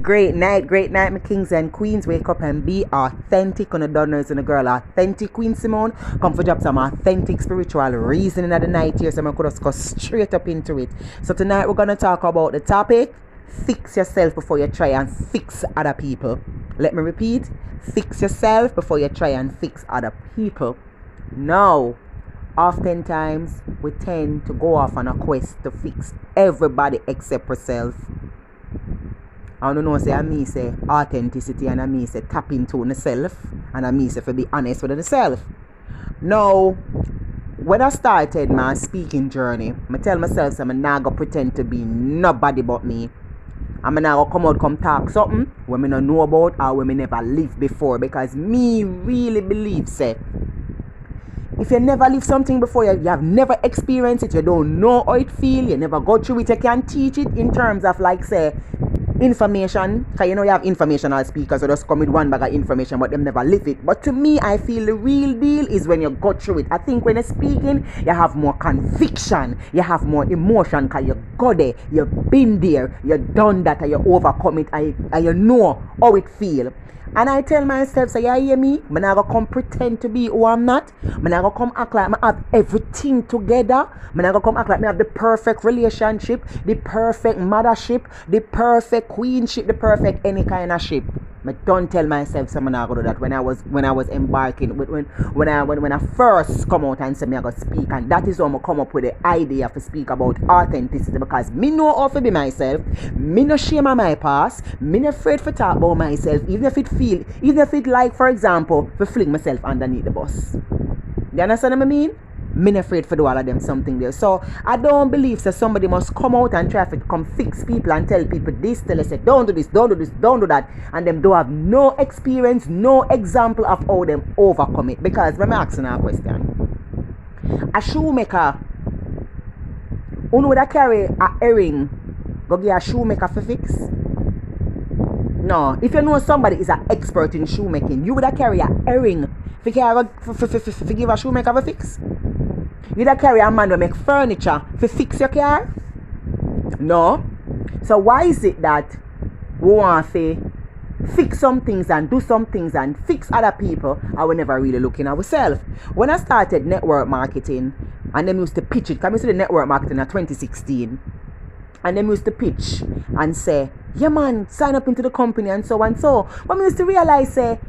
Great night, my kings and queens. Wake up and be authentic on the donors and the girl. Authentic Queen Simone. Come for drop some authentic spiritual reasoning of the night here, so I could just go straight up into it. So tonight we're gonna talk about the topic: fix yourself before you try and fix other people. Let me repeat: fix yourself before you try and fix other people. Now, oftentimes we tend to go off on a quest to fix everybody except ourselves. I don't know, say I me say authenticity, and I me say tap into self, and I me say to be honest with yourself. Now, when I started my speaking journey, I tell myself I'm not gonna pretend to be nobody but me. I'm not gonna come talk something when I don't know about or when I never lived before, because me really believe say if you never live something before, you have never experienced it, you don't know how it feels, you never go through it, you can't teach it in terms of like say information, because you know you have informational speakers who just come with one bag of information but them never live it. But to me, I feel the real deal is when you go through it. I think when you're speaking, you have more conviction, you have more emotion, because you go there, you've been there, you've done that, and you overcome it, and you know how it feels. And I tell myself, so you hear me? I'm not going to come pretend to be who I'm not. I'm not going to come act like I have everything together. I'm not going to come act like I have the perfect relationship, the perfect mothership, the perfect queenship, the perfect any kind of ship. I don't tell myself so I'm not going to do that when I was embarking, when I first come out and say me I go speak. And that is how I come up with the idea to speak about authenticity, because me know how to be myself, me no shame on my past, me no afraid to talk about myself, even if it like, for example, to fling myself underneath the bus. You understand what I mean? Me not afraid for do all of them something there. So I don't believe that somebody must come out and try to come fix people and tell people this, tell us say don't do this, don't do this, don't do that, and them don't have no experience, no example of how them overcome it. Because let me ask you a question. A shoemaker who would carry a earring go give a shoemaker for fix? No. If you know somebody is an expert in shoemaking, you would carry a earring for give a shoemaker for fix? You don't carry a man to make furniture to fix your car? No. So why is it that we want to fix some things and do some things and fix other people, and we never really looking at ourselves? When I started network marketing, and them used to pitch it, come to the network marketing in 2016, and them used to pitch and say, yeah man, sign up into the company and so and so. But I used to realize, say,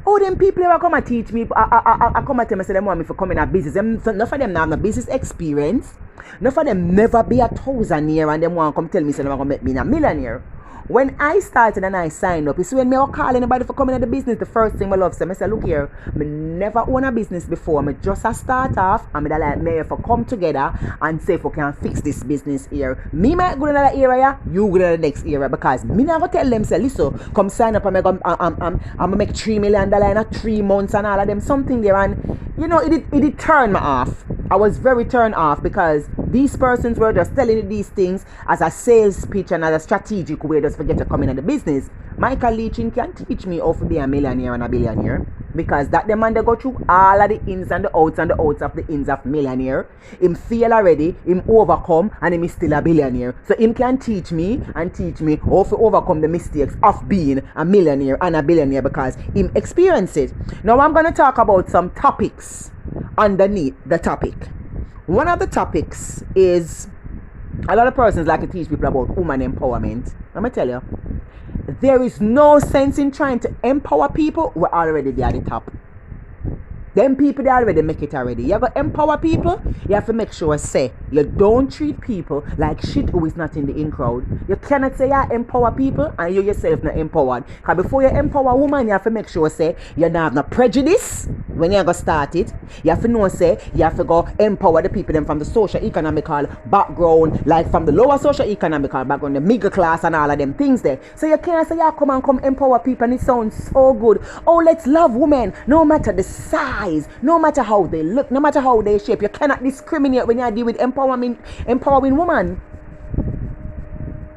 oh, them people ever come and teach me, I come and tell me, say, them want me for coming in a business. Enough of them now have no business experience. Enough of them never be a thousandaire, and them want to come tell me, say, they're going to make me a millionaire. When I started and I signed up, it's when me call anybody for coming in the business, the first thing I love say, I say, look here, I never own a business before. I just a start off, and I like me for come together and say if we can fix this business here. Me might go to another area, you go to the next area, because me never tell them, say, listen, come sign up and I'm gonna make $3 million in 3 months and all of them something there. And you know, it did turn me off. I was very turned off, because these persons were just telling you these things as a sales pitch and as a strategic way just to get you coming in the business. Michael Leachin can teach me how to be a millionaire and a billionaire, because that the man they go through all of the ins and the outs of the ins of millionaire. Him fail already, him overcome, and him is still a billionaire. So him can teach me how to overcome the mistakes of being a millionaire and a billionaire, because him experience it. Now I'm going to talk about some topics underneath the topic. One of the topics is, a lot of persons like to teach people about woman empowerment. Let me tell you, there is no sense in trying to empower people. We're already there at the top. Them people, they already make it already. You have to empower people, you have to make sure, say, you don't treat people like shit who is not in the in crowd. You cannot say you empower people and you yourself not empowered. Because before you empower a woman, you have to make sure, say, you don't have no prejudice when you go start it. You have to know, say, you have to go empower the people them from the socio-economical background, like from the lower socio-economical background, the middle class and all of them things there. So you can't say, come empower people, and it sounds so good. Oh, let's love women, no matter the size, no matter how they look, no matter how they shape. You cannot discriminate when you deal with empowering women.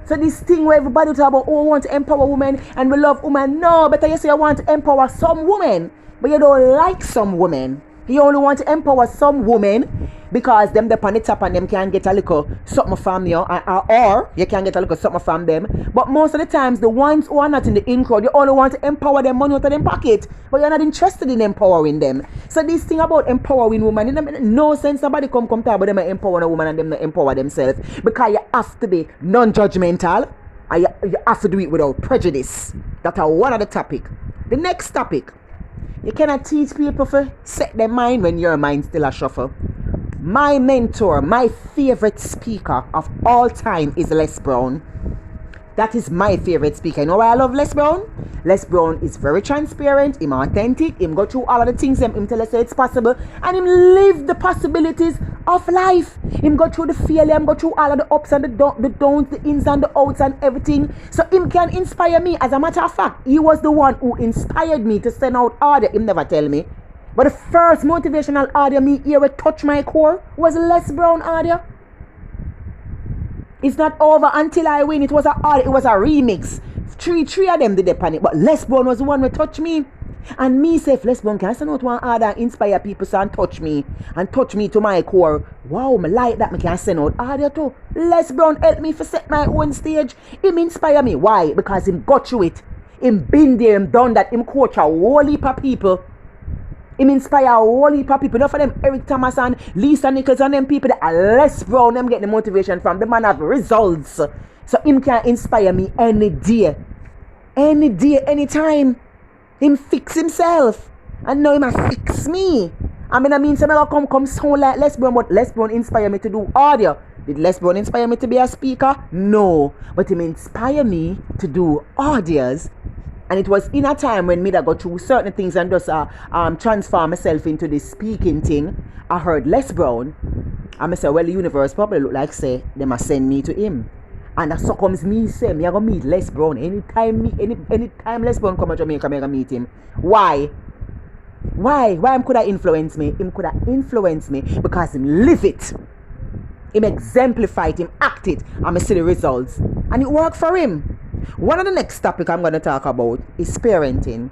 So this thing where everybody talk about, oh, I want to empower women and we love women. No, better you say you want to empower some women, but you don't like some women. He only want to empower some women because them up on the top and them can get a little something from you, or you can get a little something from them. But most of the times, the ones who are not in the in crowd, you only want to empower them money out of them pocket, but you're not interested in empowering them. So this thing about empowering women, it make no sense. Somebody come talk about them empowering a woman and them not empower themselves, because you have to be non-judgmental and you have to do it without prejudice. That's one of the topic. The next topic. You cannot teach people to set their mind when your mind still a shuffle. My mentor, my favorite speaker of all time is Les Brown. That is my favorite speaker. You know why I love Les Brown? Les Brown is very transparent, him authentic, him go through all of the things him tell us it's possible, and him live the possibilities of life. Him go through the failure, him go through all of the ups and the downs, the ins and the outs and everything. So him can inspire me. As a matter of fact, he was the one who inspired me to send out audio. Him never tell me. But the first motivational audio me hear with touch my core was Les Brown audio. It's not over until I win. It was a remix. Three of them did the panic, but Les Brown was the one who touched me. And me say, Les Brown can I send out one audio and inspire people so and touch me to my core. Wow, me like that. Me can send out audio too. Les Brown helped me to set my own stage. Him inspire me. Why? Because him got through it. Him been there, him done that. Him coach a whole heap of people. Him inspire a whole heap of people. Enough of them Eric Thomas and Lisa Nichols and them people that are Les Brown, them get the motivation from. The man have results. So him can inspire me any day. Any day, anytime. Him fix himself. And now him a fix me. I mean some come sound like Les Brown, but Les Brown inspire me to do audio. Did Les Brown inspire me to be a speaker? No. But him inspire me to do audios. And it was in a time when me that got through certain things and just transform myself into this speaking thing. I heard Les Brown. And I said, well, the universe probably look like say they must send me to him. And that so comes me say me I go meet Les Brown. Anytime Les Brown come to Jamaica, I go meet him. Why? Why him could have influenced me? Him could have influenced me because him live it. Him exemplify it, him act it, and I see the results. And it worked for him. One of the next topic I'm going to talk about is parenting.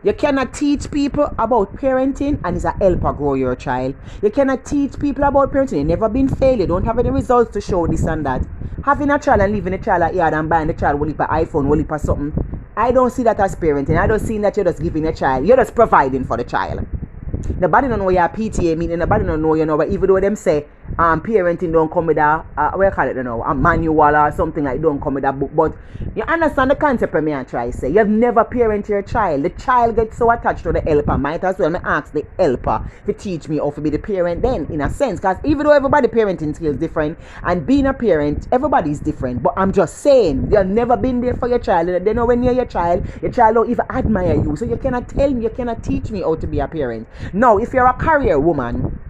You cannot teach people about parenting and it's a helper grow your child. You cannot teach people about parenting. You never been failed. You don't have any results to show this and that. Having a child and leaving a child at yard and buying the child will leap an iPhone, will leap a something. I don't see that as parenting. I don't see that you're just giving a child. You're just providing for the child. Nobody don't know your PTA meaning. Nobody don't know, but even though them say parenting don't come with a what you call it, a manual or something like don't come with a book. But you understand the concept of me and try say. You have never parented your child. The child gets so attached to the helper. Might as well me ask the helper to teach me how to be the parent then, in a sense. Because even though everybody parenting skills different and being a parent, everybody's different. But I'm just saying, you've never been there for your child. They know when you're your child don't even admire you. So you cannot tell me, you cannot teach me how to be a parent. Now, if you're a career woman,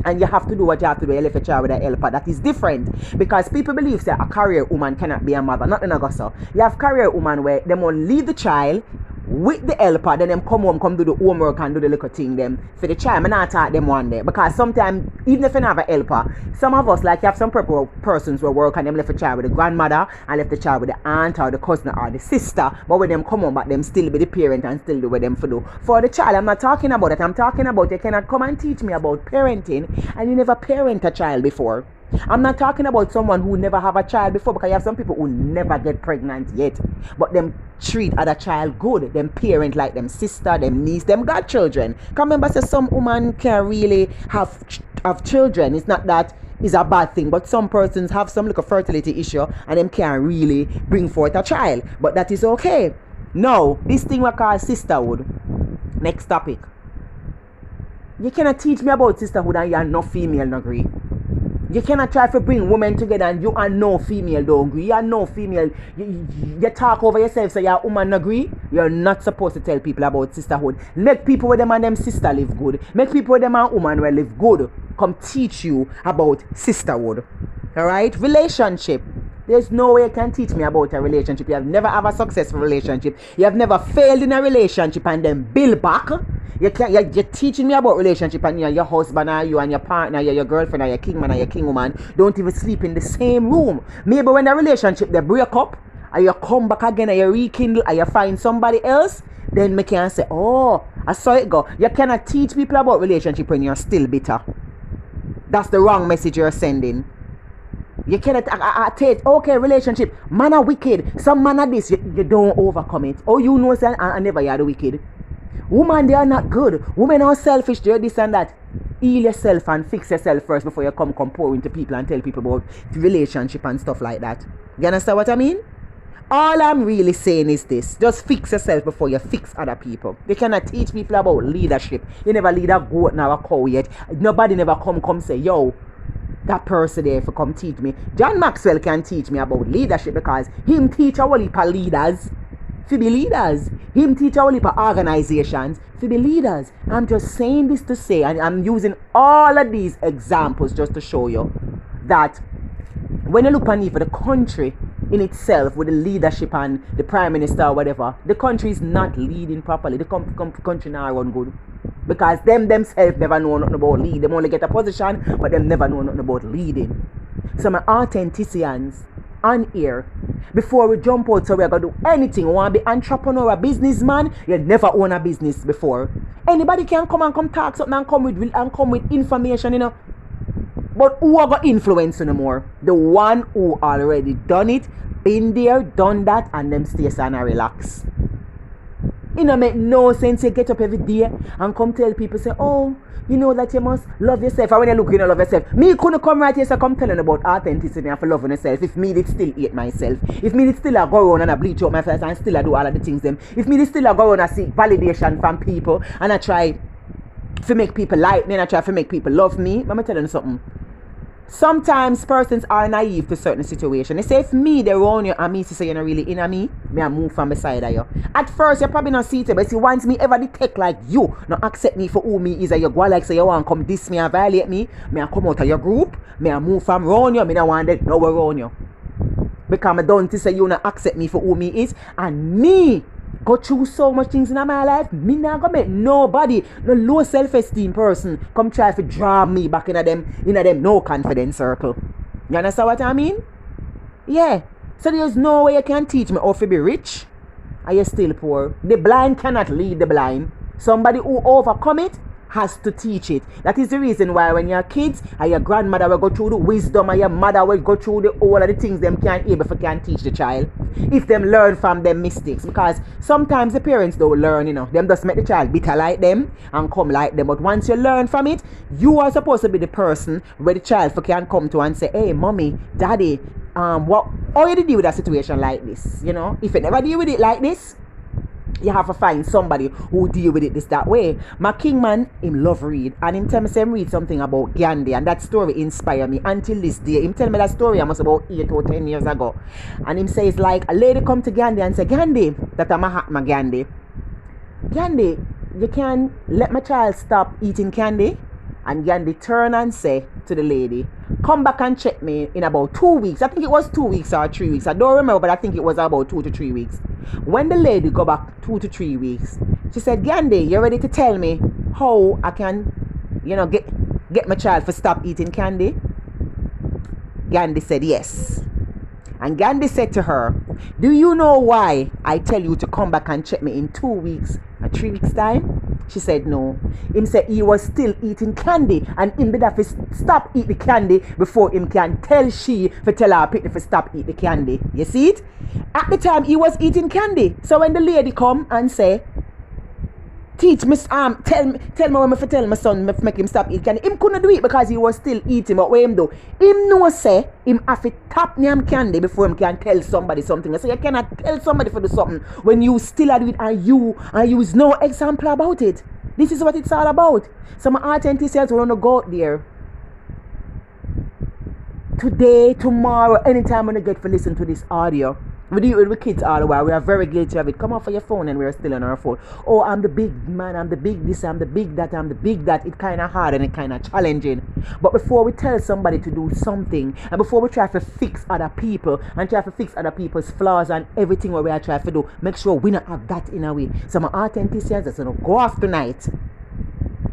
and you have to do what you have to do, you left a child with a helper, that is different. Because people believe that a career woman cannot be a mother. Not in a so. You have career woman where they won't leave the child with the helper, then them come home, come do the homework and do the little thing them for the child. I'm not taught them one day. Because sometimes, even if you don't have a helper, some of us, like you have some persons who work and them left a child with the grandmother and left the child with the aunt or the cousin or the sister, but when them come home, but them still be the parent and still do what them for do. For the child, I'm not talking about it. I'm talking about you cannot come and teach me about parenting and you never parent a child before. I'm not talking about someone who never have a child before, because you have some people who never get pregnant yet, but them treat other child good, them parent like them sister, them niece, them godchildren. Come remember, say some woman can really have children. It's not that is a bad thing, but some persons have some little fertility issue and them can't really bring forth a child, but that is okay. Now, this thing we call sisterhood. Next topic. You cannot teach me about sisterhood and you are no female, no agree. You cannot try to bring women together and you are no female don't agree. You are no female. You talk over yourself so you're a woman agree. You're not supposed to tell people about sisterhood. Make people with them and them sister live good. Make people with them and woman will live good. Come teach you about sisterhood. Alright? Relationship. There's no way you can teach me about a relationship. You have never had a successful relationship. You have never failed in a relationship and then build back. You're teaching me about relationship and your husband or you and your partner, your girlfriend or your king man or your king woman don't even sleep in the same room. Maybe when the relationship they break up and you come back again and you rekindle and you find somebody else, then me can say, oh, I saw it go. You cannot teach people about relationship when you're still bitter. That's the wrong message you're sending. You cannot take, okay, relationship, man are wicked, some man are this, you don't overcome it. Oh, you know, say, I never you are the wicked. Women, they are not good. Women are selfish, they're this and that. Heal yourself and fix yourself first before you come pour into people and tell people about the relationship and stuff like that. You understand what I mean? All I'm really saying is this. Just fix yourself before you fix other people. You cannot teach people about leadership. You never lead a goat nor a cow yet. Nobody never come say, yo, that person there for come teach me. John Maxwell can teach me about leadership because him teach a whole heap of leaders to be leaders. Him teach a whole heap of organizations to be leaders. I'm just saying this to say, and I'm using all of these examples just to show you that when you look on even the country in itself with the leadership and the prime minister or whatever, the country is not leading properly. The country now run good. Because themselves never know nothing about lead. They only get a position, but them never know nothing about leading. So my authenticians on here, before we jump out so we're going to do anything, you want to be entrepreneur, a businessman, you never own a business before. Anybody can come talk something and come with information, you know. But who are going to influence you no more? The one who already done it, been there, done that, and them stay and relax. It don't make no sense you get up every day and come tell people, say, oh, you know that you must love yourself. And when you look, you don't love yourself. Me couldn't come right here so come telling about authenticity and for loving yourself if me did still hate myself. If me did still go around and I bleach out my face and still I do all of the things them. If me did still go around and seek validation from people and I try to make people like me and I try to make people love me. Let me tell you something. Sometimes persons are naive to certain situations. They say if me they run you and me to say you're not really in me I move from beside of you. At first you're probably not see it, but see once me ever detect like you not accept me for who me is, and you go like say you want to come diss me and violate me I come out of your group, I move from around you, I don't want that nowhere around you. Because I don't say you not accept me for who me is, and me go through so much things in my life, me not gonna make nobody, no low self-esteem person come try to draw me back in them no confidence circle. You understand what I mean? Yeah. So there's no way you can teach me how to be rich and you're still poor. The blind cannot lead the blind. Somebody who overcome it has to teach it. That is the reason why when you're kids and your grandmother will go through the wisdom and your mother will go through all of the things them can't able if can teach the child. If them learn from them mistakes. Because sometimes the parents don't learn, you know. Them just make the child bitter like them and come like them. But once you learn from it, you are supposed to be the person where the child can come to and say, hey, mommy, daddy, how you deal with a situation like this? You know, if you never deal with it like this, you have to find somebody who deal with it that way. My king man, him love read. And him tell me say him read something about Gandhi. And that story inspire me until this day. Him tell me that story almost about 8 or 10 years ago. And him says like a lady come to Gandhi and say, Gandhi, that I'm Mahatma Gandhi. Gandhi, you can let my child stop eating candy? And Gandhi turn and say to the lady, come back and check me in about 2 weeks. I think it was 2 weeks or 3 weeks. I don't remember, but I think it was about 2 to 3 weeks. When the lady go back 2 to 3 weeks, she said, Gandhi, you ready to tell me how I can, you know, get my child to stop eating candy? Gandhi said yes. And Gandhi said to her, do you know why I tell you to come back and check me in 2 weeks or 3 weeks time? She said no. Him said he was still eating candy and him did have to stop eat the candy before him can tell she for tell her people to stop eat the candy. You see it? At the time he was eating candy. So when the lady come and say, teach me, tell me when I tell my son make him stop eating candy. Him couldn't do it because he was still eating. But what him do? Him know say him have to tap him candy before him can tell somebody something. So you cannot tell somebody for do something when you still do it and you is no example about it. This is what it's all about. Some authenticians want to go out there today, tomorrow, anytime when I get to listen to this audio. We do it with kids all the while. We are very guilty of it. Come off of your phone and we're still on our phone. Oh, I'm the big man, I'm the big this, I'm the big that, I'm the big that. It's kind of hard and it's kind of challenging. But before we tell somebody to do something, and before we try to fix other people and try to fix other people's flaws and everything what we are trying to do, make sure we don't have that in a way. Some authenticians that's going to go off tonight.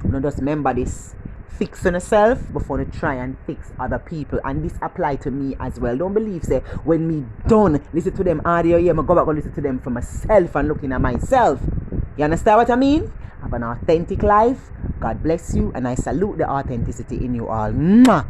You know, just remember this. fix on yourself before you try and fix other people. And this apply to me as well. Don't believe say when me done listen to them audio here, I go back and listen to them for myself and looking at myself. You understand what I mean? Have an authentic life. God bless you, and I salute the authenticity in you all. Mwah.